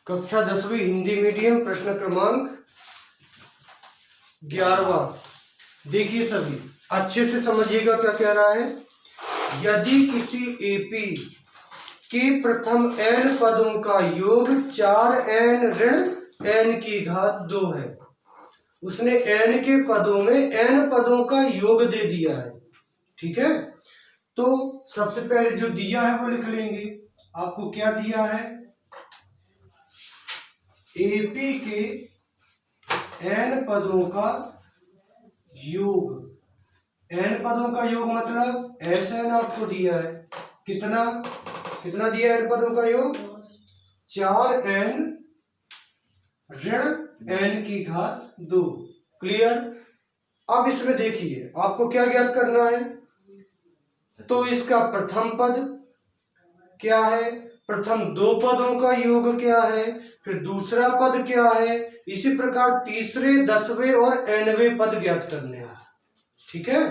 कक्षा 10वीं हिंदी मीडियम प्रश्न क्रमांक 11वां। देखिए सभी अच्छे से समझिएगा क्या कह रहा है। यदि किसी एपी के प्रथम n पदों का योग 4n ऋण n की घात 2 है। उसने n के पदों में n पदों का योग दे दिया है, ठीक है। तो सबसे पहले जो दिया है वो लिख लेंगे। आपको क्या दिया है, एपी के n पदों का योग। n पदों का योग मतलब Sn आपको दिया है। कितना कितना दिया है n पदों का योग? 4n ऋण n की घात 2। क्लियर। अब इसमें देखिए आपको क्या ज्ञात करना है। तो इसका प्रथम पद क्या है, प्रथम दो पदों का योग क्या है, फिर दूसरा पद क्या है, इसी प्रकार तीसरे, 10वें और nवें पद ज्ञात करने हैं, ठीक है।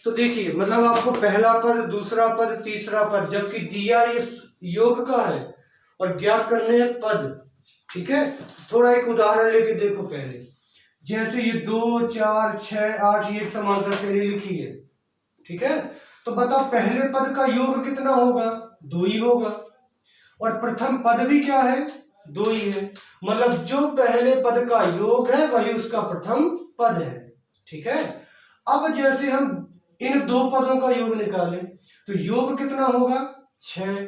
तो देखिए मतलब आपको पहला पद, दूसरा पद, तीसरा पद, जबकि दिया ये योग का है और ज्ञात करने हैं पद, ठीक है। थोड़ा एक उदाहरण लेके देखो पहले। जैसे ये 2, 4, 6, 8 ये एक समांतर श्रेणी लिखी है, ठीक है। तो बताओ पहले पद का योग कितना होगा? 2 ही होगा। और प्रथम पद भी क्या है? 2 ही है। मतलब जो पहले पद का योग है वही उसका प्रथम पद है, ठीक है। अब जैसे हम इन दो पदों का योग निकालें तो योग कितना होगा? 6।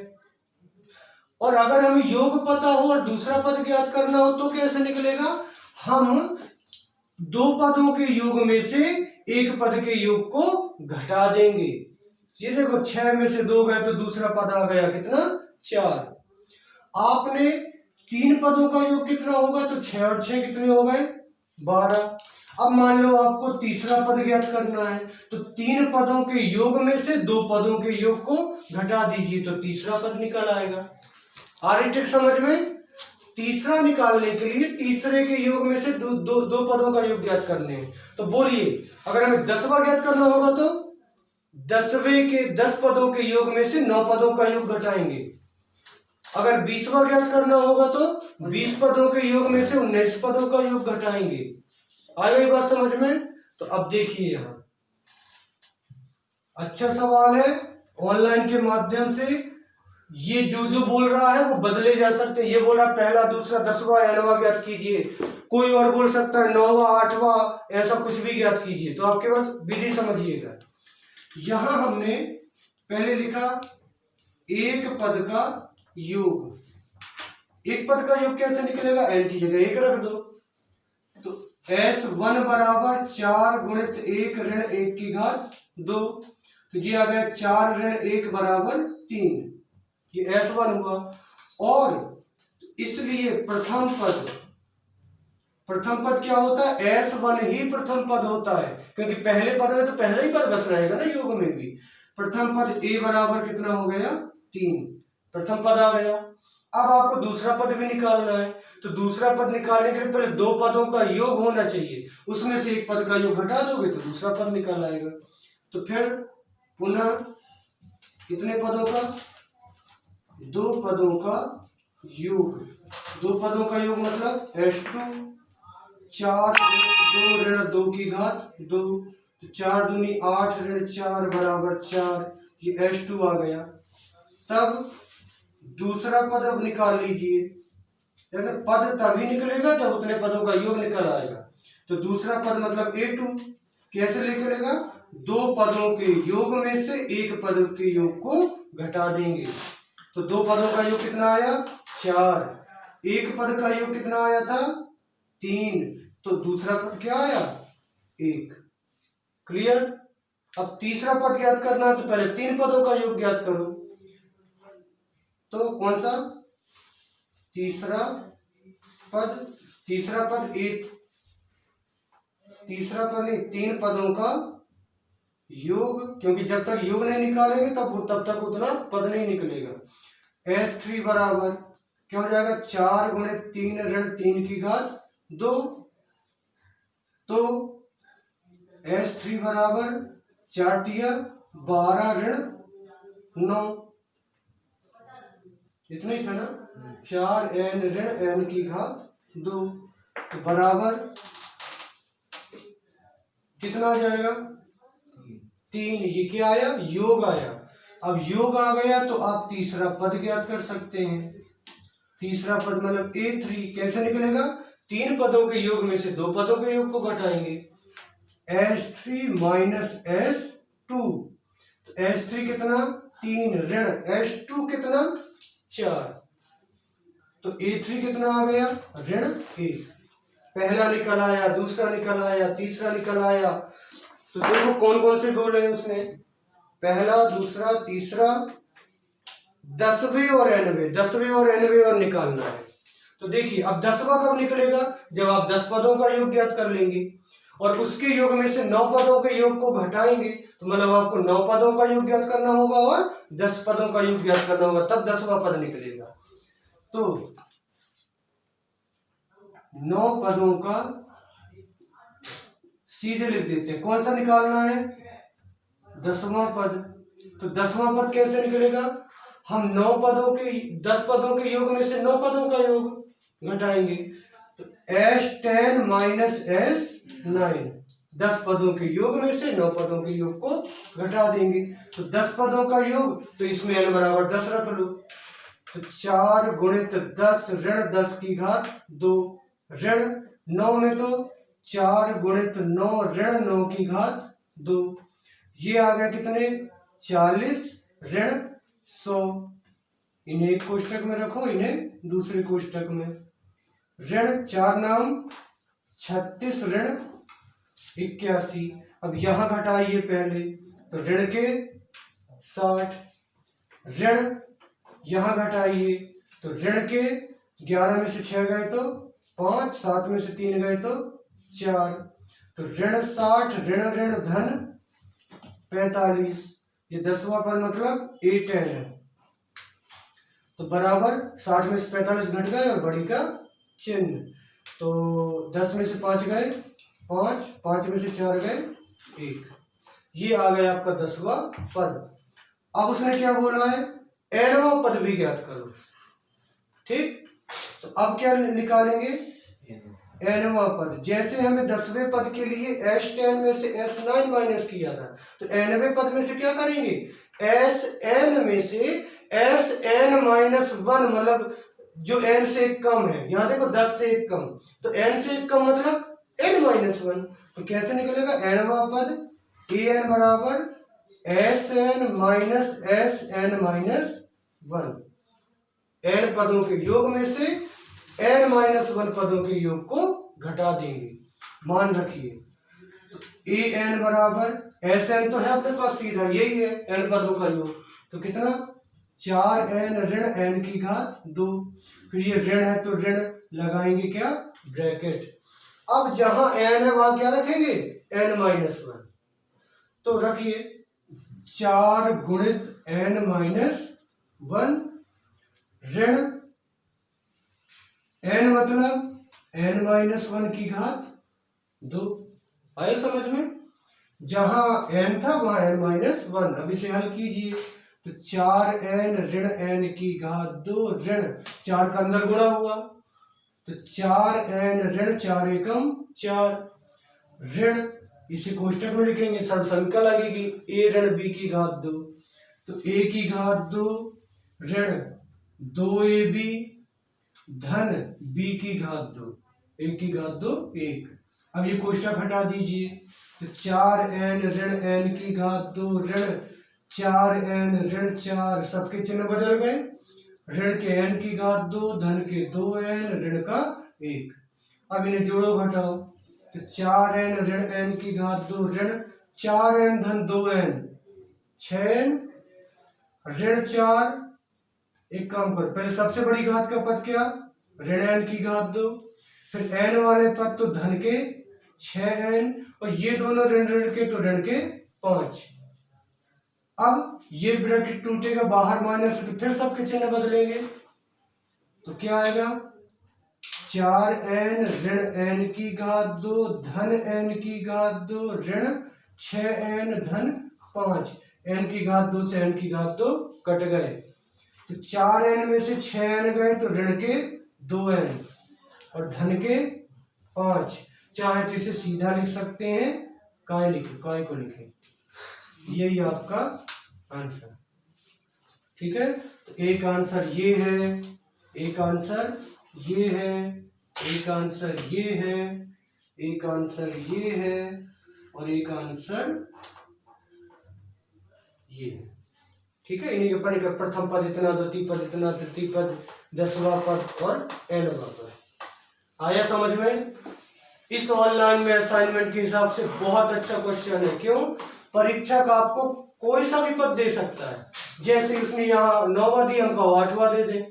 और अगर हमें योग पता हो और दूसरा पद ज्ञात करना हो तो कैसे निकलेगा? हम दो पदों के योग में से एक पद के योग को घटा देंगे। ये देखो 6 में से 2 गए तो दूसरा पद आ गया कितना? 4। आपने 3 पदों का योग कितना होगा? तो 6 और 6 कितने हो गए? 12। अब मान लो आपको तीसरा पद ज्ञात करना है तो 3 पदों के योग में से 2 पदों के योग को घटा दीजिए तो तीसरा पद निकल आएगा। आ रही ठीक समझ में? तीसरा निकालने के लिए तीसरे के योग में से दो पदों का योग ज्ञात करने हैं। तो बोलिए अगर हमें 10वां ज्ञात करना होगा तो 10वें के 10 पदों के योग में से 9 पदों का योग घटाएंगे। अगर 20वां ज्ञात करना होगा तो 20 पदों के योग में से 19 पदों का योग घटाएंगे। आ गई बात समझ में? तो अब देखिए यहां अच्छा सवाल है। ऑनलाइन के माध्यम से ये जो बोल रहा है वो बदले जा सकते हैं। ये बोला पहला, दूसरा, 10वां, nवां ज्ञात कीजिए। कोई और बोल सकता है 9वां, 8वां, ऐसा कुछ भी ज्ञात कीजिए। तो आपके पास विधि समझिएगा। यहां हमने पहले लिखा एक पद का योग। एक पद का योग कैसे निकलेगा? n की जगह 1 रख दो तो S1 बराबर 4 गुणित 1 ऋण 1 की घात 2। तो ये आ गया 4 ऋण 1 बराबर 3। ये S1 हुआ। और इसलिए प्रथम पद क्या होता है? S1 ही प्रथम पद होता है, क्योंकि पहले पद में तो पहला ही पद बस रहेगा ना योग में भी। प्रथम पद A बराबर कितना हो गया? 3। प्रथम पद आ गया। अब आपको दूसरा पद भी निकालना है तो दूसरा पद निकालने के लिए पहले 2 पदों का योग होना चाहिए। उसमें से एक पद का योग घटा दोगे तो दूसरा पद निकल आएगा। तो फिर पुनः कितने पदों का? 2 पदों का योग। 2 पदों का योग मतलब S2 4 2 ऋण 2 की घात 2। तो 4 दूनी 8 ऋण 4 बराबर 4। ये S2 आ गया। तब दूसरा पद अब निकाल लीजिए। पद तभी निकलेगा जब उतने पदों का योग निकल आएगा। तो दूसरा पद मतलब A2 कैसे निकलेगा? 2 पदों के योग में से एक पद के योग को घटा देंगे। तो 2 पदों का योग कितना आया? 4। एक पद का योग कितना आया था? 3। तो दूसरा पद क्या आया? 1। क्लियर। अब तीसरा पद ज्ञात करना है तो पहले 3 पदों का योग ज्ञात करो। तो कौन सा? तीसरा पद एक, तीसरा पद नहीं, 3 पदों का योग, क्योंकि जब तक योग नहीं निकालेंगे तब तक उतना पद नहीं निकलेगा। S3 बराबर क्या हो जाएगा? 4 गुणित 3 ऋण 3 की घात 2। तो S3 बराबर 4 तिया 12 ऋण 9। इतना ही था ना? 4n ऋण n की घात 2 तो बराबर कितना आ जाएगा 3। ये क्या आया योग आया। अब योग आ गया तो आप तीसरा पद ज्ञात कर सकते हैं। तीसरा पद मतलब a3 कैसे निकलेगा 3 पदों के योग में से 2 पदों के योग को घटाएंगे s3 माइनस s2 तो s3 कितना 3 ऋण s2 कितना 4 तो a3 कितना आ गया ऋण 1। पहला निकल आया दूसरा निकल आया तीसरा निकल आया। तो देखो कौन कौन से बोल रहे हैं उसने पहला दूसरा तीसरा 10वें और 90 10वें और 90 और निकालना है। तो देखिए अब 10वां कब निकलेगा जब आप 10 पदों का योग ज्ञात कर लेंगे और उसके योग में से 9 पदों के योग को घटाएंगे तो मतलब आपको 9 पदों का योग ज्ञात करना होगा और 10 पदों का योग ज्ञात करना होगा तब 10वां पद निकलेगा। तो 9 पदों का सीधे लिख देते हैं कौन सा निकालना है 10वां पद। तो 10वां पद कैसे निकलेगा हम 9 पदों के 10 पदों के योग में से 9 पदों का योग घटाएंगे तो s10 माइनस s9 10 पदों के योग में से 9 पदों के योग को घटा देंगे तो 10 पदों का योग तो इसमें n बराबर 10 रख लो तो 4 गुणित 10 ऋण 10 की घात 2 ऋण 9 में तो 4 गुणित 9 ऋण 9 की घात 2 ये आ गया कितने 40 ऋण 100। इन्हें एक कोष्टक में रखो इन्हें दूसरे कोष्टक में ऋण 4 नाम 36 ऋण 81। अब यहां घटाइए पहले तो ऋण के 60 ऋण यहां घटाइए तो ऋण के 11 में से 6 गए तो 5 7 में से 3 गए तो 4 तो ऋण 60 ऋण ऋण धन 45 ये 10वां पद मतलब a10 है तो बराबर 60 में से 45 घट गए और बड़ी का चिन्ह तो 10 में से 5 गए 5 5 में से 4 गए 1 ये आ गया आपका 10वां पद। अब उसने क्या बोला है nवां पद भी ज्ञात करो ठीक। तो अब क्या निकालेंगे nवां पद जैसे हमें 10वें पद के लिए s10 में से s9 माइनस किया था तो nवें पद में से क्या करेंगे sn में से sn माइनस 1 मतलब जो n से कम है यहाँ देखो 10 से एक कम तो n से एक कम मतलब n माइनस 1 तो कैसे निकलेगा nवां पद an बराबर sn minus sn minus 1 n पदों के योग में से n माइनस 1 पदों के योग को घटा देंगे मान रखिए तो an बराबर sn तो है अपने पास सीधा यही है n पदों का योग तो कितना 4n ऋण n की घात 2 फिर ये ऋण है तो ऋण लगाएंगे क्या ब्रैकेट। अब जहां n है वहां क्या रखेंगे n माइनस 1 तो रखिए 4 गुणित n माइनस 1 ऋण n मतलब n माइनस 1 की घात 2 आए समझ में। जहां n था वहां n माइनस 1 अब इसे हल कीजिए तो 4n ऋण n की घात 2 ऋण 4 का अंदर गुणा हुआ तो 4n ऋण 4 एकम 4 ऋण इसे कोष्टक में लिखेंगे सब संख्या लगेगी a ऋण b की घात 2 तो a की घात 2 ऋण 2ab धन b की घात 2 a की घात 2 1। अब ये कोष्टक हटा दीजिए तो 4n ऋण n की घात 2 ऋण 4n ऋण 4 सबके चिन्ह बदल गए ऋण के n की घात 2 धन के 2n ऋण का 1। अब इन्हें जोड़ो घटाओ तो 4n ऋण n की घात 2 ऋण 4n धन 2n 6n ऋण 4 एक काम करो पहले सबसे बड़ी घात का पद क्या ऋण n की घात 2 फिर n वाले पद तो धन के 6n और ये दोनों ऋण ऋण के तो ऋण के 5। अब ये ब्रैकेट टूटेगा बाहर माइनस तो फिर सबके चिन्ह बदलेंगे तो क्या आएगा 4n ऋण n की घात 2 धन n की घात 2 ऋण 6n धन 5 n की घात 2 से n की घात 2 कट गए तो 4n में से 6n गए तो ऋण के 2n और धन के 5। चाहे तो इसे सीधा लिख सकते हैं, काय को लिखें, यही आपका आंसर। ठीक है, तो एक आंसर ये है, एक आंसर ये है, एक आंसर ये है, एक आंसर ये है और एक आंसर ये है। ठीक है, इन्हीं के पढ़ने का प्रथम पद इतना, द्वितीय पद इतना, तृतीय पद, 10वां पद और n वां पद। आया समझ में? इस ऑनलाइन में असाइनमेंट के हिसाब से बहुत अच्छा क्वेश्चन है। क्यों? परीक्षा का आपको कोई सा भी पद दे सकता है। जैसे उसने यहाँ 9वां दिया, हम कहो 8वां दे दें,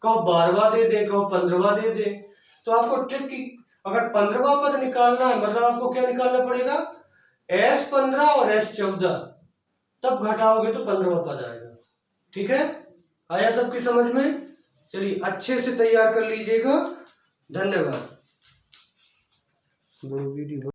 कहो 12वां दे दें, कहो 15वां दे दें। तो आपको ट्रिक की, अगर 15वां पद निकालना है मतलब आपको क्या निकालना पड़ेगा, S15 और S14, तब घटाओगे तो 15वां पद आएगा। ठीक है, आया सबकी समझ में? चलिए अच्छे से तैयार कर लीजिएगा। धन्यवाद। वीडियो